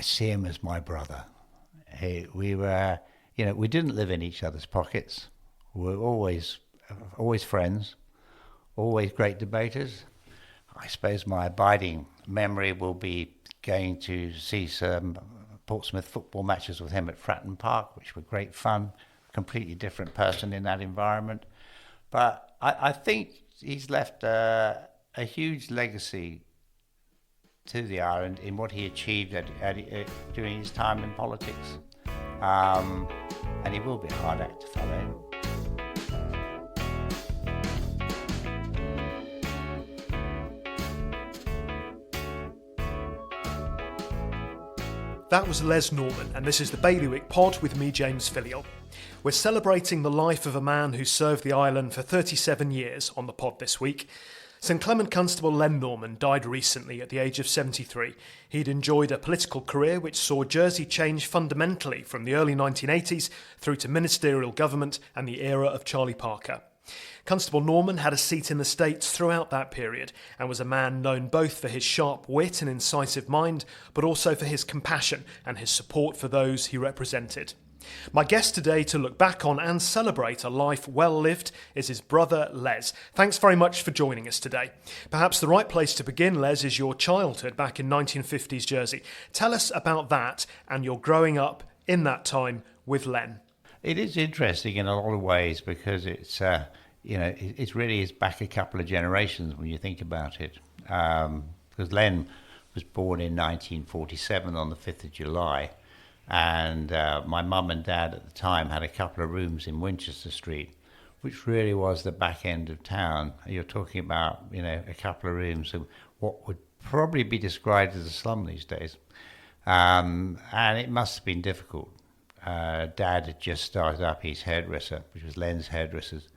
see him as my brother. We were, we didn't live in each other's pockets. We were always friends, always great debaters. I suppose my abiding memory will be going to see some Portsmouth football matches with him at Fratton Park, which were great fun. Completely different person in that environment. But I think he's left a huge legacy to the island in what he achieved during his time in politics. And he will be a hard act to follow. That was Les Norman, and this is the Bailiwick Pod with me, James Filial. We're celebrating the life of a man who served the island for 37 years on the pod this week. St Clement Constable Len Norman died recently at the age of 73. He'd enjoyed a political career which saw Jersey change fundamentally from the early 1980s through to ministerial government and the era of Charlie Parker. Constable Norman had a seat in the States throughout that period and was a man known both for his sharp wit and incisive mind, but also for his compassion and his support for those he represented. My guest today to look back on and celebrate a life well lived is his brother Les. Thanks very much for joining us today. Perhaps the right place to begin, Les, is your childhood back in 1950s Jersey. Tell us about that and your growing up in that time with Len. It is interesting in a lot of ways because it's, it really is back a couple of generations when you think about it. Because Len was born in 1947 on the 5th of July. And my mum and dad at the time had a couple of rooms in Winchester Street, which really was the back end of town. You're talking about, a couple of rooms of what would probably be described as a slum these days. And it must have been difficult. Dad had just started up his hairdresser, which was Len's Hairdressers,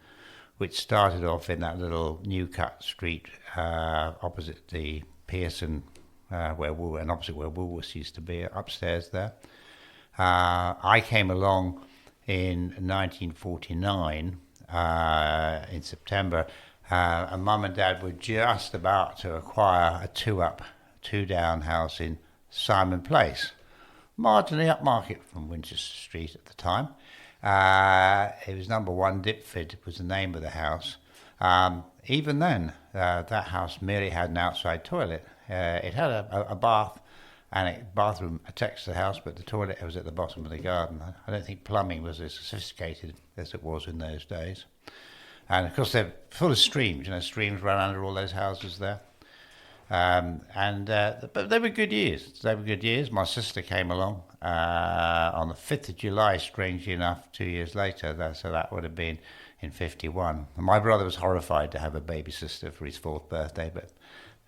which started off in that little New Cut Street opposite the Pearson, and opposite where Woolworths used to be, upstairs there. I came along in 1949 in September, and Mum and Dad were just about to acquire a two-up, two-down house in Simon Place, marginally upmarket from Winchester Street at the time. It was number 1 Dipford was the name of the house. Even then, that house merely had an outside toilet. It had a bath and a bathroom attached to the house, but the toilet was at the bottom of the garden. I don't think plumbing was as sophisticated as it was in those days. And of course, they're full of streams. Streams run under all those houses there. But they were good years. My sister came along on the 5th of July, strangely enough, 2 years later. So that would have been in 51. And my brother was horrified to have a baby sister for his 4th birthday, but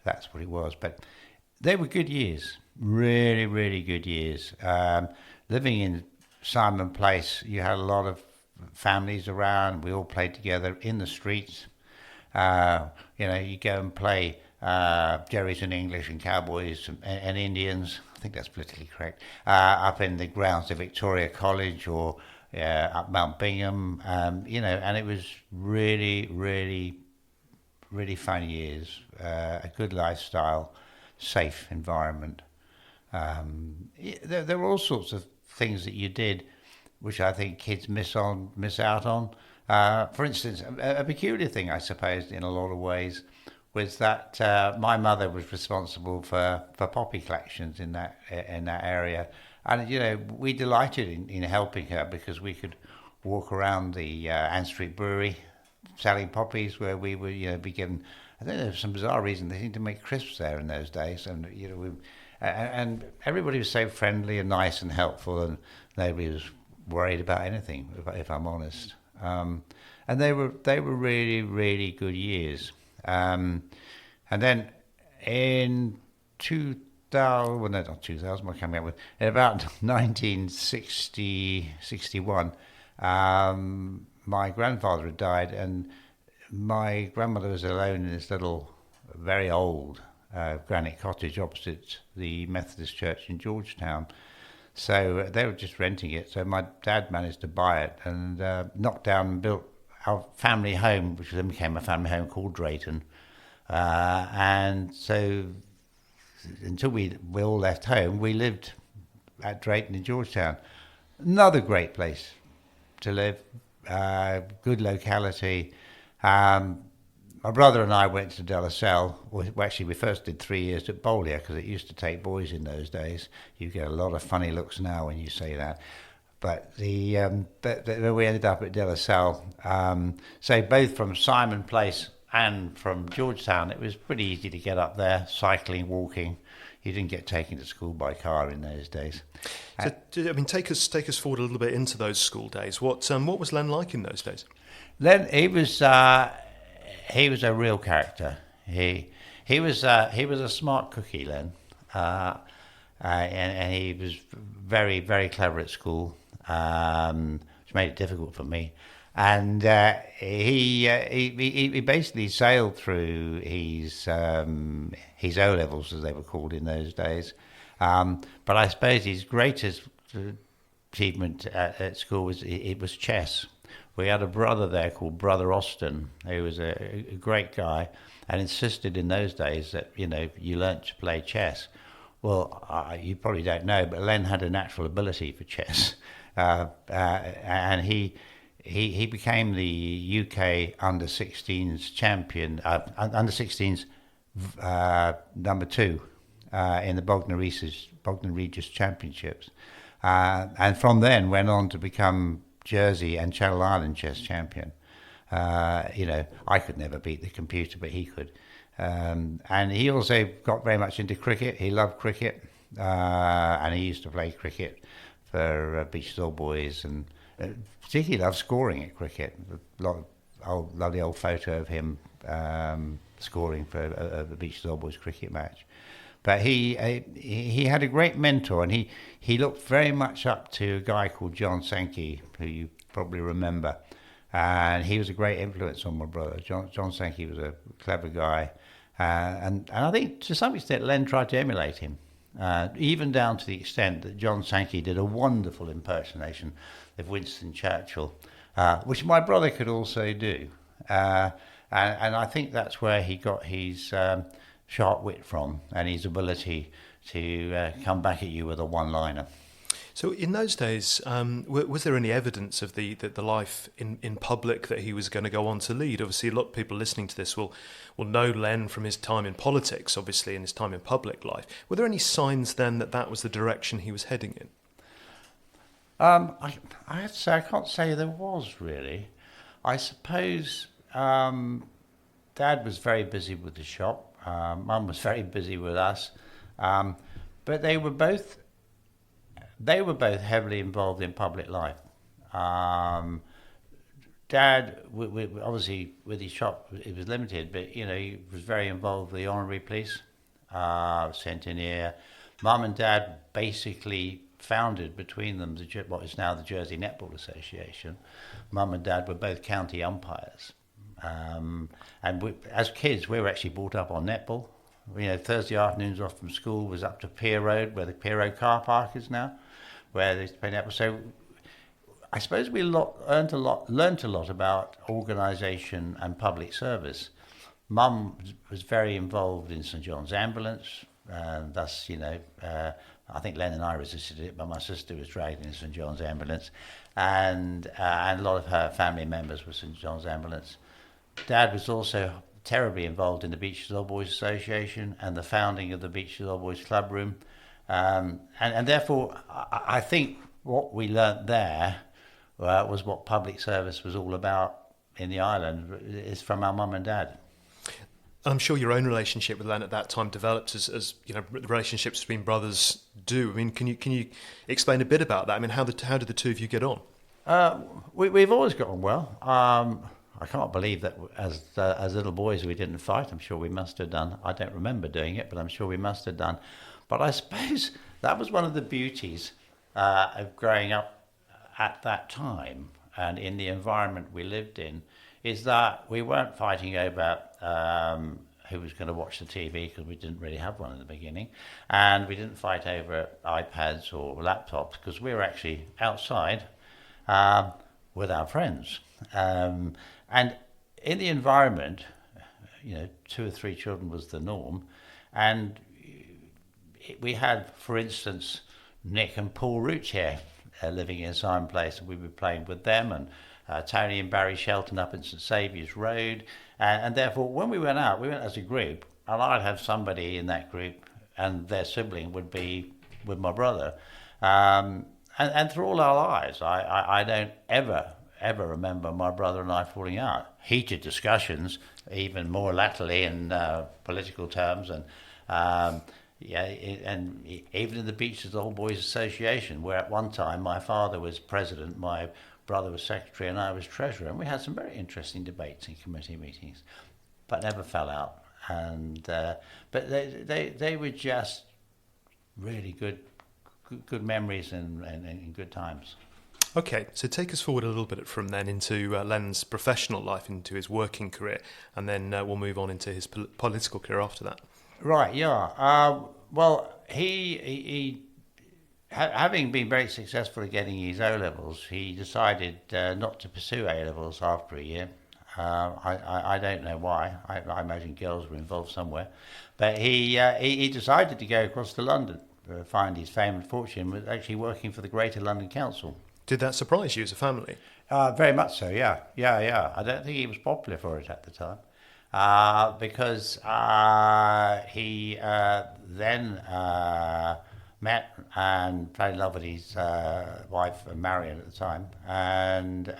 that's what it was. But they were good years, really, really good years. Living in Simon Place, you had a lot of families around. We all played together in the streets. You go and play Jerry's and English and Cowboys and Indians. I think that's politically correct. Up in the grounds of Victoria College or up Mount Bingham, and it was really, really, really fun years. A good lifestyle, safe environment. There were all sorts of things that you did, which I think kids miss out on. For instance, a peculiar thing, I suppose, in a lot of ways, was that my mother was responsible for poppy collections in that area, and we delighted in helping her because we could walk around the Ann Street Brewery selling poppies, where we would be given. I don't know, for some bizarre reason they seemed to make crisps there in those days, and and everybody was so friendly and nice and helpful, and nobody was worried about anything, if I'm honest. And they were really, really good years. And then in 2000, well, no, not 2000, what came out with, in about 1961, my grandfather had died, and my grandmother was alone in this little, very old granite cottage opposite the Methodist Church in Georgetown. So they were just renting it. So my dad managed to buy it and knocked down and built our family home, which then became a family home called Drayton. And so until we all left home, we lived at Drayton in Georgetown. Another great place to live, good locality. My brother and I went to De La Salle. Well, actually, we first did 3 years at Bollier because it used to take boys in those days. You get a lot of funny looks now when you say that. But we ended up at De La Salle. So both from Simon Place and from Georgetown, it was pretty easy to get up there, cycling, walking. You didn't get taken to school by car in those days. So, take us forward a little bit into those school days. What was Len like in those days? Len, he was a real character. He was a smart cookie, Len, and he was very, very clever at school, which made it difficult for me. And he basically sailed through his O levels, as they were called in those days. But I suppose his greatest achievement at school was chess. We had a brother there called Brother Austin, who was a great guy, and insisted in those days that you learnt to play chess. Well, you probably don't know, but Len had a natural ability for chess, and he became the UK under-16s champion, under-16s number 2 in the Bognor Regis Championships, and from then went on to become Jersey and Channel Island chess champion. I could never beat the computer, but he could. And he also got very much into cricket. He loved cricket, and he used to play cricket for Beach Old Boys, and particularly loved scoring at cricket. A lot of lovely old photo of him scoring for the Beach Old Boys cricket match. But he had a great mentor, and he looked very much up to a guy called John Sankey, who you probably remember. And he was a great influence on my brother. John Sankey was a clever guy. And I think to some extent Len tried to emulate him, even down to the extent that John Sankey did a wonderful impersonation of Winston Churchill, which my brother could also do. And I think that's where he got his sharp wit from, and his ability to come back at you with a one-liner. So in those days, was there any evidence of the life in public that he was going to go on to lead? Obviously, a lot of people listening to this will know Len from his time in politics, obviously, and his time in public life. Were there any signs then that was the direction he was heading in? I have to say, I can't say there was, really. I suppose Dad was very busy with the shop. Mum was very busy with us, but they were both heavily involved in public life. Dad, obviously with his shop, it was limited, but he was very involved with the honorary police, Centeneer. Mum and Dad basically founded between them what is now the Jersey Netball Association. Mum and Dad were both county umpires. As kids, we were actually brought up on netball. Thursday afternoons off from school was up to Pier Road, where the Pier Road car park is now, where they used to play netball. So I suppose we learnt a lot about organisation and public service. Mum was very involved in St John's Ambulance, and thus, I think Len and I resisted it, but my sister was dragged in St John's Ambulance, and a lot of her family members were St John's Ambulance. Dad was also terribly involved in the Beaches Old Boys Association and the founding of the Beaches Old Boys Club Room. And therefore, I think what we learnt there was what public service was all about in the island, is from our mum and dad. I'm sure your own relationship with Len at that time developed as relationships between brothers do. I mean, can you explain a bit about that? I mean, how did the two of you get on? We've always got on well. I can't believe that as little boys we didn't fight. I'm sure we must have done. I don't remember doing it, but I'm sure we must have done. But I suppose that was one of the beauties of growing up at that time and in the environment we lived in, is that we weren't fighting over who was going to watch the TV, because we didn't really have one in the beginning, and we didn't fight over iPads or laptops, because we were actually outside with our friends. And in the environment, 2 or 3 children was the norm, and we had, for instance, Nick and Paul Roach here living in Simon Place, and we were playing with them, and Tony and Barry Shelton up in St Saviour's Road, and therefore when we went out, we went as a group, and I'd have somebody in that group, and their sibling would be with my brother, and through all our lives, I don't ever remember my brother and I falling out. Heated discussions, even more latterly in political terms, and and even in the Beaches of the Old Boys Association, where at one time my father was president, my brother was secretary, and I was treasurer, and we had some very interesting debates in committee meetings, but never fell out. And but they were just really good memories and good times. Okay, so take us forward a little bit from then into Len's professional life, into his working career, and then we'll move on into his political career after that. Right, yeah. Well, he having been very successful at getting his O-levels, he decided not to pursue A-levels after a year. I don't know why. I imagine girls were involved somewhere. But he decided to go across to London, find his fame and fortune, was actually working for the Greater London Council. Did that surprise you as a family? Very much so, yeah. I don't think he was popular for it at the time. Because he then met and fell in love with his wife, Marion, at the time, and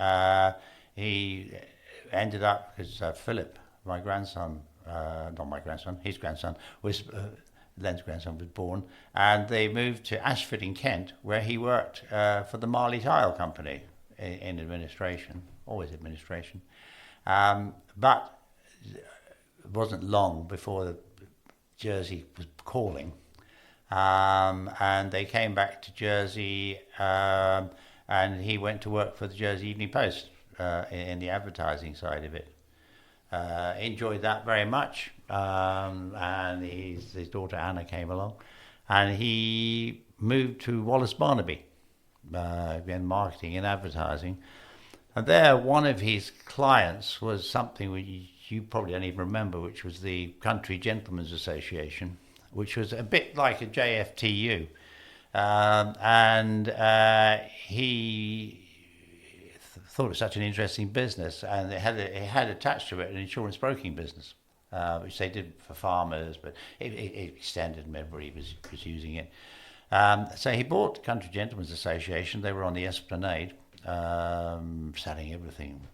he ended up, because Philip, my grandson, not my grandson, his grandson, was Len's grandson was born, and they moved to Ashford in Kent, where he worked for the Marley Tile Company in administration, always administration, but it wasn't long before Jersey was calling, and they came back to Jersey, and he went to work for the Jersey Evening Post in the advertising side of it. Enjoyed that very much, and his daughter Anna came along, and he moved to Wallace Barnaby, in marketing and advertising, and there one of his clients was something which you probably don't even remember, which was the Country Gentlemen's Association, which was a bit like a JFTU, and he thought it was such an interesting business, and it had attached to it an insurance broking business, which they did for farmers, but it extended and everybody was using it. So he bought Country Gentlemen's Association. They were on the Esplanade, selling everything.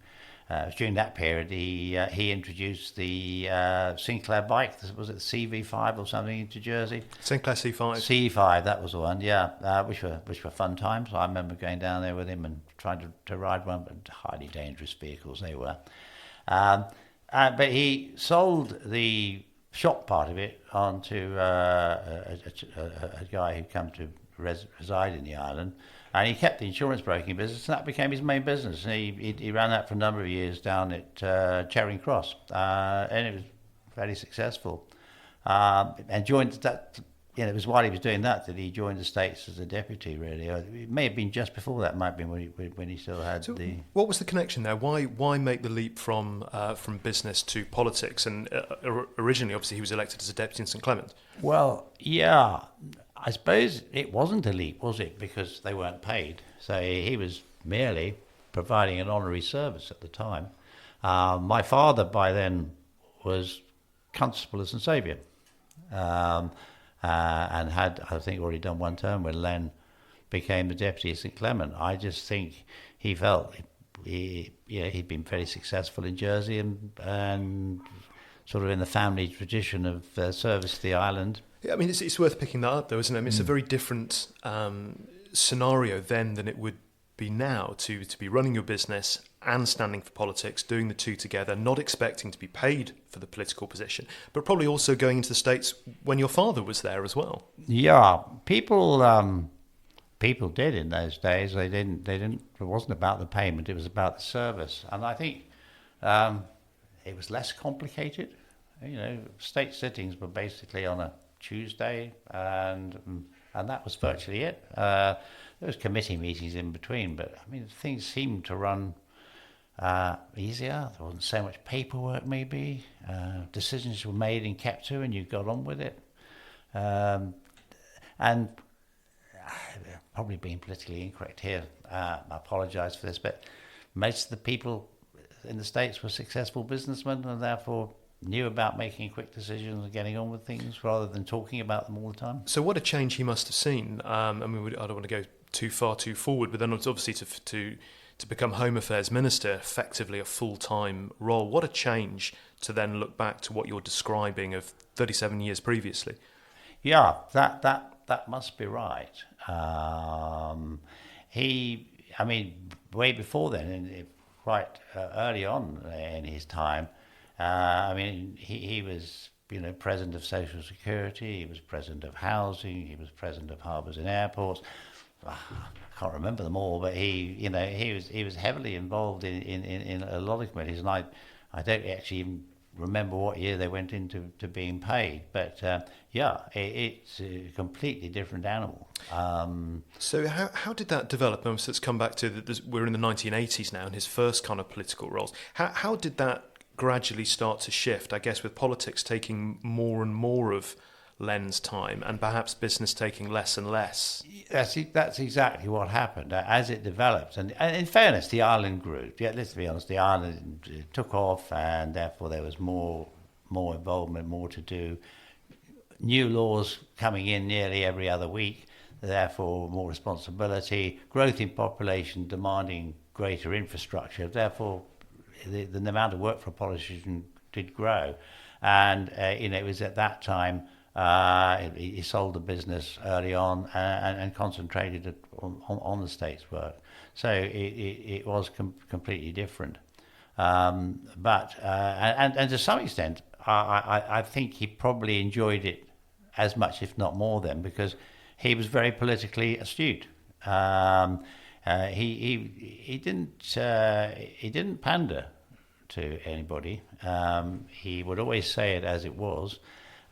During that period, he introduced the Sinclair bike. Was it the CV5 or something into Jersey? Sinclair C5. C5, that was the one. Yeah, which were fun times. I remember going down there with him and trying to ride one, but highly dangerous vehicles they were. But he sold the shop part of it onto a guy who'd come to reside in the island. And he kept the insurance broking business, and that became his main business. And he ran that for a number of years down at Charing Cross, and it was fairly successful. And joined that. It was while he was doing that he joined the States as a deputy. Really, it may have been just before that. Might have been when he still had the. What was the connection there? Why make the leap from business to politics? And originally, obviously, he was elected as a deputy in St Clement. Well, yeah. I suppose it wasn't a leap, was it? Because they weren't paid. So he was merely providing an honorary service at the time. My father, by then, was Constable of St Saviour, and had, I think, already done one term when Len became the deputy of St Clement. I just think he felt he'd been very successful in Jersey and sort of in the family tradition of service to the island. Yeah, I mean, it's worth picking that up, though, isn't it? I mean, it's a very different scenario then than it would be now to be running your business and standing for politics, doing the two together, not expecting to be paid for the political position, but probably also going into the States when your father was there as well. Yeah, people did in those days. They didn't. It wasn't about the payment; it was about the service, and I think it was less complicated. State sittings were basically on a Tuesday, and that was virtually it. There was committee meetings in between, but I mean things seemed to run easier. There wasn't so much paperwork. Maybe decisions were made and kept to, and you got on with it. And probably being politically incorrect here. I apologise for this, but most of the people in the States were successful businessmen and therefore knew about making quick decisions and getting on with things rather than talking about them all the time. So what a change he must have seen. I mean, I don't want to go too forward, but then obviously to become Home Affairs Minister, effectively a full-time role. What a change to then look back to what you're describing of 37 years previously. Yeah, that must be right. Way before then, quite early on in his time, he was, President of Social Security, he was President of Housing, he was President of Harbours and Airports. I can't remember them all, but he was heavily involved in a lot of committees, and I don't actually even remember what year they went into being paid. But it's a completely different animal. So how did that develop? Let's come back to we're in the 1980s now, and his first kind of political roles. How did that gradually start to shift? I guess with politics taking more and more of Len's time, and perhaps business taking less and less. That's exactly what happened as it developed. And in fairness, the island grew. Yeah, let's be honest, the island took off, and therefore there was more involvement, more to do. New laws coming in nearly every other week, therefore more responsibility. Growth in population demanding greater infrastructure. Therefore, the amount of work for a politician did grow, and it was at that time. He sold the business early on and concentrated on the state's work. So it was completely different. But to some extent, I think he probably enjoyed it as much, if not more, then, because he was very politically astute. He didn't pander to anybody. He would always say it as it was.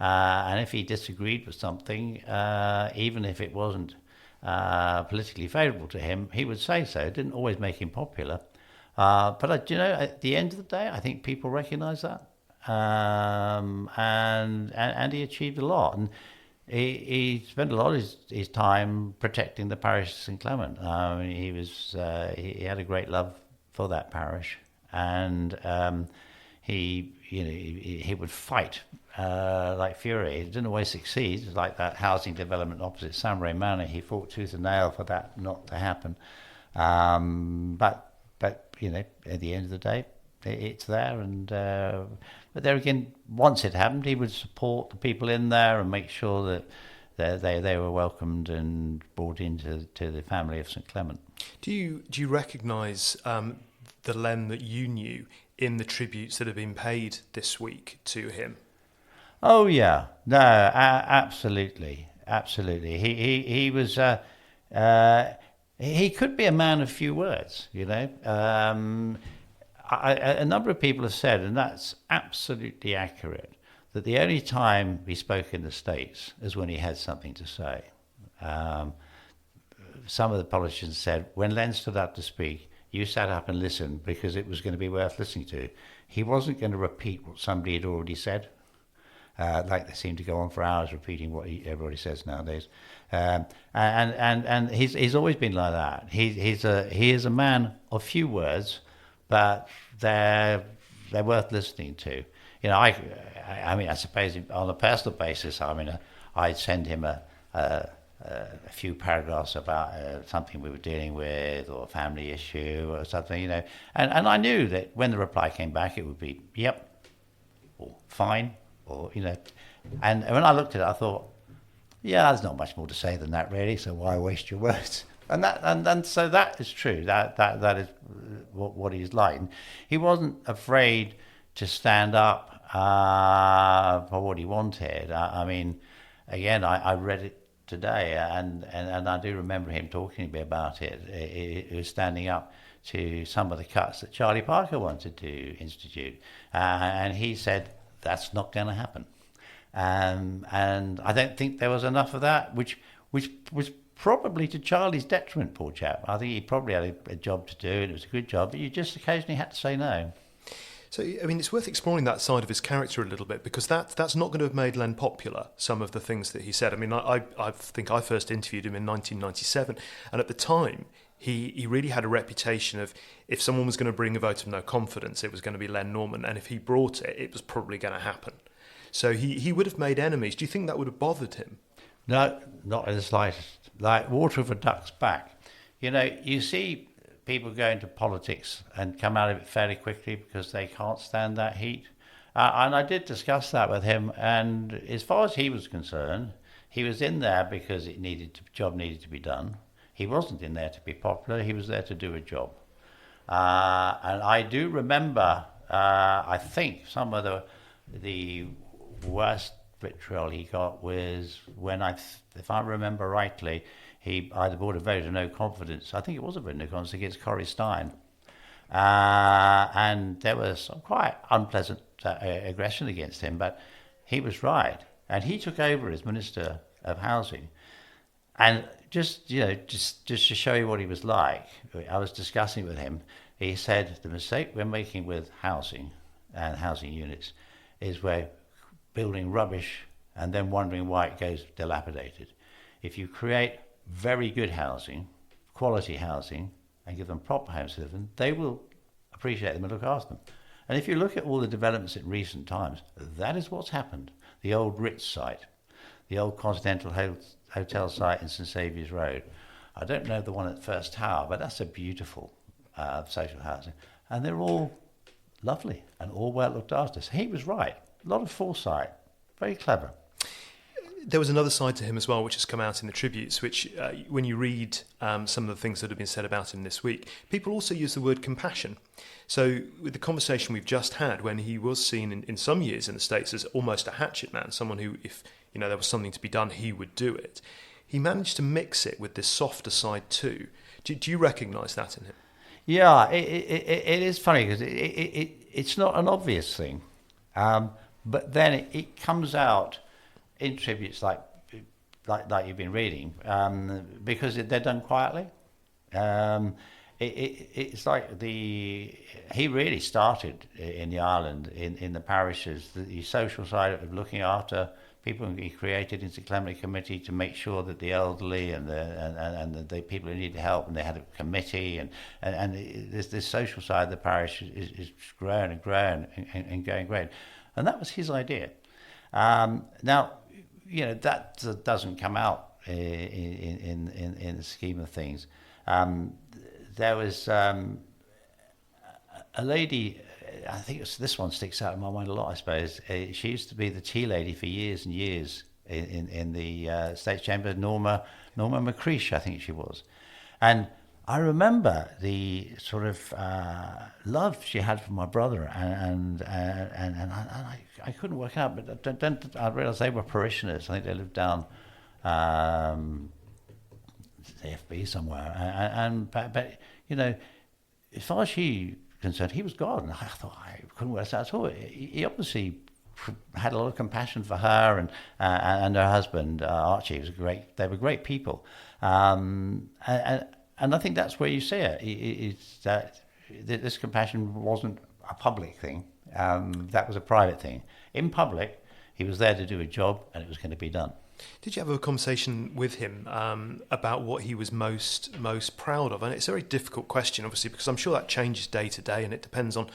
And if he disagreed with something, even if it wasn't politically favourable to him, he would say so. It didn't always make him popular. But at the end of the day, I think people recognise that. And he achieved a lot. And he spent a lot of his time protecting the parish of St Clement. He had a great love for that parish. And he would fight like fury. He didn't always succeed. Like that housing development opposite Samray Manor, he fought tooth and nail for that not to happen. But at the end of the day, it's there. And but there again, once it happened, he would support the people in there and make sure that they were welcomed and brought into the family of St Clement. Do you recognise the Len that you knew in the tributes that have been paid this week to him? Oh yeah, no, absolutely. He was. He could be a man of few words, a number of people have said, and that's absolutely accurate, that the only time he spoke in the States is when he had something to say. Some of the politicians said, when Len stood up to speak, you sat up and listened because it was going to be worth listening to. He wasn't going to repeat what somebody had already said. Like they seem to go on for hours repeating what everybody says nowadays. And he's always been like that. He is a man of few words, but they're worth listening to. I suppose on a personal basis, I'd send him a few paragraphs about something we were dealing with or a family issue or something, and I knew that when the reply came back, it would be yep or fine. Or and when I looked at it, I thought, yeah, there's not much more to say than that, really. So why waste your words? And so that is true. That is what he's like. And he wasn't afraid to stand up for what he wanted. I read it today, and I do remember him talking a bit about it. He was standing up to some of the cuts that Charlie Parker wanted to institute, and he said, that's not going to happen. And I don't think there was enough of that, which was probably to Charlie's detriment, poor chap. I think he probably had a job to do, and it was a good job, but you just occasionally had to say no. So, I mean, it's worth exploring that side of his character a little bit, because that's not going to have made Len popular, some of the things that he said. I mean, I think I first interviewed him in 1997, and at the time, he really had a reputation of, if someone was going to bring a vote of no confidence, it was going to be Len Norman, and if he brought it, it was probably going to happen. So he would have made enemies. Do you think that would have bothered him? No, not in the slightest. Like water off a duck's back. You know, you see people go into politics and come out of it fairly quickly because they can't stand that heat. And I did discuss that with him. And as far as he was concerned, he was in there because job needed to be done. He wasn't in there to be popular. He was there to do a job. And I do remember, I think some of the worst vitriol he got was when if I remember rightly, he either brought a vote of no confidence. I think it was a vote of no confidence against Corrie Stein. And there was some quite unpleasant aggression against him, but he was right. And he took over as Minister of Housing. And just to show you what he was like, I was discussing with him. He said, the mistake we're making with housing and housing units is we're building rubbish and then wondering why it goes dilapidated. If you create very good housing, quality housing, and give them proper homes to live in, they will appreciate them and look after them. And if you look at all the developments in recent times, that is what's happened. The old Ritz site, the old Continental Hotel site in St Saviour's Road. I don't know the one at First Tower, but that's a beautiful social housing. And they're all lovely and all well looked after. So he was right. A lot of foresight. Very clever. There was another side to him as well, which has come out in the tributes, which when you read some of the things that have been said about him this week, people also use the word compassion. So with the conversation we've just had, when he was seen in some years in the States as almost a hatchet man, someone who, if there was something to be done, he would do it. He managed to mix it with this softer side too. Do you recognise that in him? Yeah, it is funny because it's not an obvious thing. But then it comes out in tributes like you've been reading, because they're done quietly. It's like he really started in the island, in the parishes, the social side of looking after people. He created into the Clemley Committee to make sure that the elderly and the people who needed help, and they had a committee, and this social side of the parish is grown and grown and going great. And that was his idea. Now, that doesn't come out in the scheme of things. There was a lady, I think this one sticks out in my mind a lot, I suppose. She used to be the tea lady for years and years in the States Chamber, Norma McCreesh, I think she was. And I remember the sort of love she had for my brother, and I couldn't work out, but then I realised they were parishioners. I think they lived down the FB somewhere, but as far as she concerned, he was God, and I thought I couldn't work that at all. He obviously had a lot of compassion for her and her husband Archie. They were great people, and I think that's where you see it. It's that this compassion wasn't a public thing. That was a private thing. In public, he was there to do a job, and it was going to be done. Did you have a conversation with him about what he was most proud of? And it's a very difficult question, obviously, because I'm sure that changes day to day, and it depends on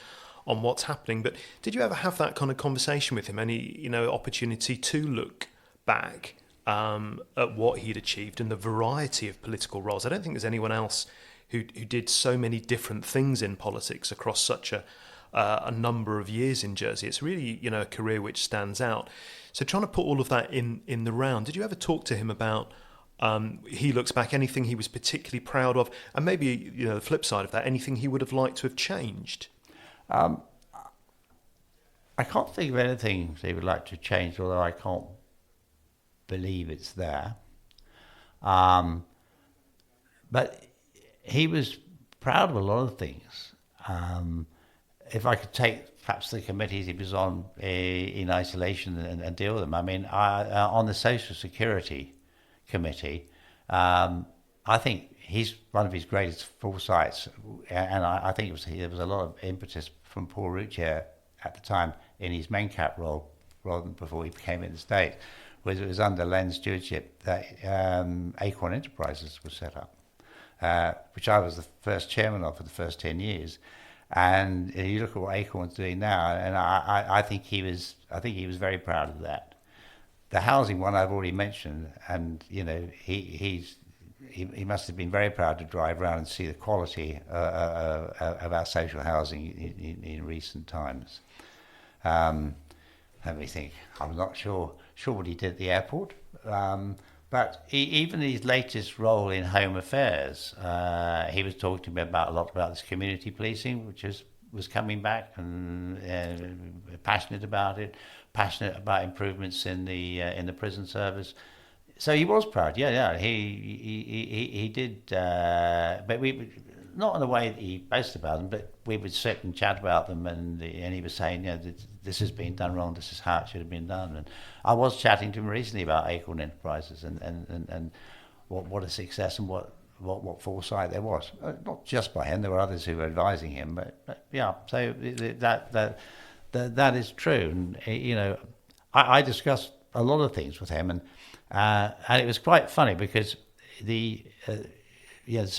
what's happening. But did you ever have that kind of conversation with him? Any opportunity to look back at what he'd achieved and the variety of political roles? I don't think there's anyone else who did so many different things in politics across such a number of years in Jersey. It's really a career which stands out. So trying to put all of that in the round, did you ever talk to him about he looks back, anything he was particularly proud of, and maybe the flip side of that, anything he would have liked to have changed? I can't think of anything he would like to change, although I can't believe it's there. But he was proud of a lot of things. If I could take perhaps the committees he was on in isolation and deal with them. I mean, on the Social Security Committee, I I think he's one of his greatest foresights, and I think there was a lot of impetus from Paul Ruccia at the time in his MENCAP role, rather than before he became in the state, was it was under Len's stewardship that Acorn Enterprises was set up, which I was the first chairman of for the first 10 years. And you look at what Acorn's doing now, and I think he was very proud of that. The housing one I've already mentioned, and he must have been very proud to drive around and see the quality of our social housing in recent times. Let me think. I'm not sure what he did at the airport, but even his latest role in Home Affairs, he was talking to me a lot about this community policing, which was coming back, and passionate about it, passionate about improvements in the prison service. So he was proud. Yeah. He did, but we. Not in a way that he boasted about them, but we would sit and chat about them, and he was saying, this has been done wrong, this is how it should have been done. And I was chatting to him recently about Acorn Enterprises and what a success and what foresight there was. Not just by him, there were others who were advising him, but yeah, so that is true. And I discussed a lot of things with him, and it was quite funny because the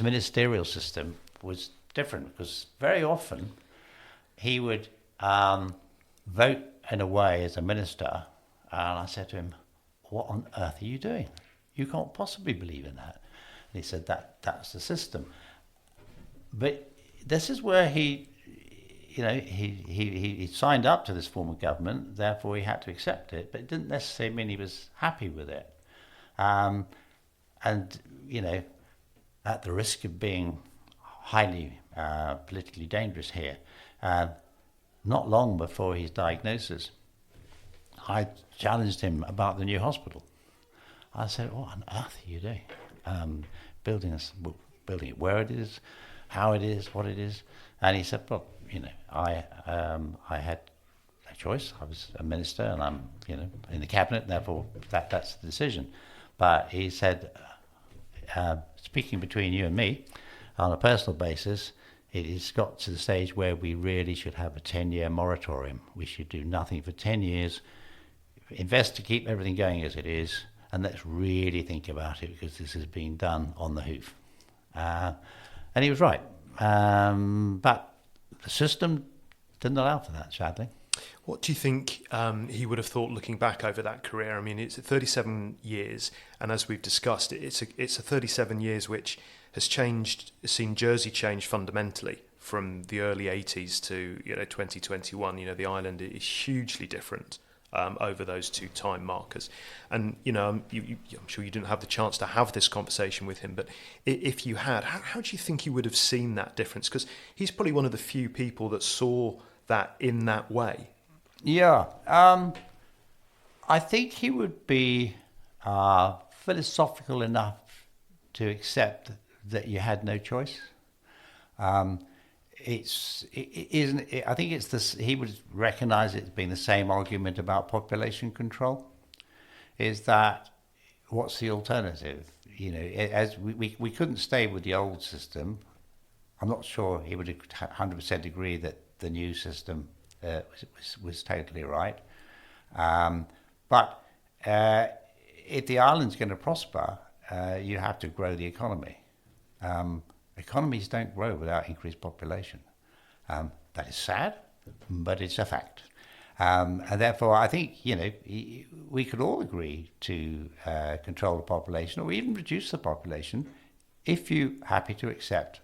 ministerial system was different, because very often he would vote in a way as a minister, and I said to him, what on earth are you doing? You can't possibly believe in that. And he said, that's the system. But this is where he signed up to this form of government, therefore he had to accept it, but it didn't necessarily mean he was happy with it. At the risk of being highly politically dangerous here, not long before his diagnosis, I challenged him about the new hospital. I said, what on earth are you doing? Building it where it is, how it is, what it is. And he said, well, I had no choice. I was a minister and I'm, in the cabinet, therefore that's the decision. But he said, speaking between you and me, on a personal basis, it has got to the stage where we really should have a 10-year moratorium. We should do nothing for 10 years, invest to keep everything going as it is, and let's really think about it, because this is being done on the hoof. And he was right. But the system didn't allow for that, sadly. What do you think he would have thought looking back over that career? I mean, it's 37 years, and as we've discussed, it's a 37 years which has seen Jersey change fundamentally from the early 80s to 2021. The island is hugely different over those two time markers. And I'm sure you didn't have the chance to have this conversation with him, but if you had, how do you think he would have seen that difference? Because he's probably one of the few people that saw that in that way. Yeah, I think he would be philosophical enough to accept that you had no choice. I think it's this. He would recognise it as being the same argument about population control. Is that what's the alternative? As we couldn't stay with the old system. I'm not sure he would 100% agree that the new system was totally right. But if the island's going to prosper, you have to grow the economy. Economies don't grow without increased population. That is sad, but it's a fact. And therefore, I think, we could all agree to control the population or even reduce the population if you're happy to accept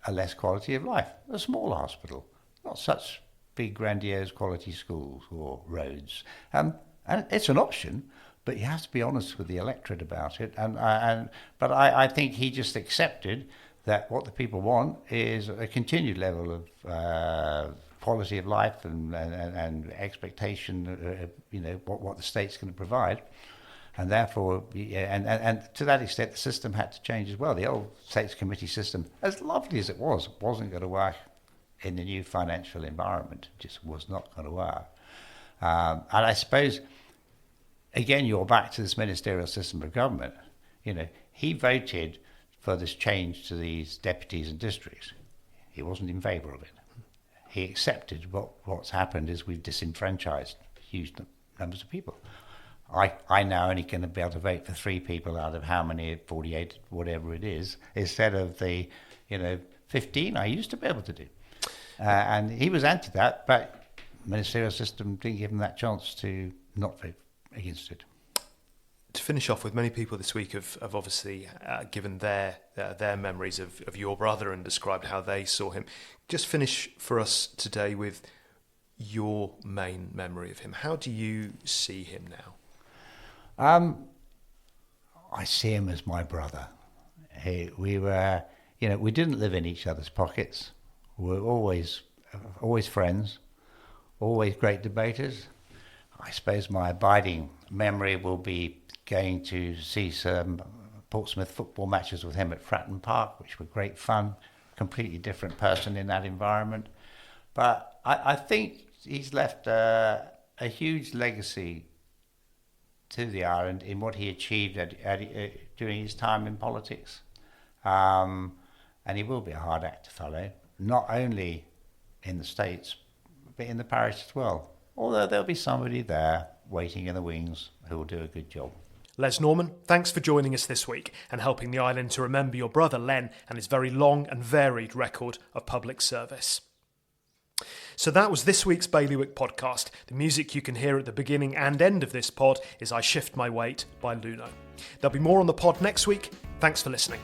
a less quality of life, a smaller hospital, not such big, grandiose quality schools or roads. And it's an option, but you have to be honest with the electorate about it. But I think he just accepted that what the people want is a continued level of quality of life and expectation, what the state's going to provide. And therefore, and to that extent, the system had to change as well. The old States Committee system, as lovely as it was, wasn't going to work in the new financial environment. It just was not going to work. And I suppose, again, you're back to this ministerial system of government. He voted for this change to these deputies and districts. He wasn't in favour of it. He accepted what's happened is we've disenfranchised huge numbers of people. I now only going to be able to vote for 3 people out of how many, 48, whatever it is, instead of the 15 I used to be able to do. And he was anti that, but the ministerial system didn't give him that chance to not vote against it. To finish off with, many people this week have obviously given their memories of your brother and described how they saw him. Just finish for us today with your main memory of him. How do you see him now? I see him as my brother. We were, we didn't live in each other's pockets. We were always friends, always great debaters. I suppose my abiding memory will be going to see some Portsmouth football matches with him at Fratton Park, which were great fun. Completely different person in that environment. But I think he's left a huge legacy to the island in what he achieved during his time in politics. And he will be a hard act to follow, not only in the States, but in the parish as well. Although there'll be somebody there waiting in the wings who will do a good job. Len Norman, thanks for joining us this week and helping the island to remember your brother Len and his very long and varied record of public service. So that was this week's Bailiwick podcast. The music you can hear at the beginning and end of this pod is I Shift My Weight by Luno. There'll be more on the pod next week. Thanks for listening.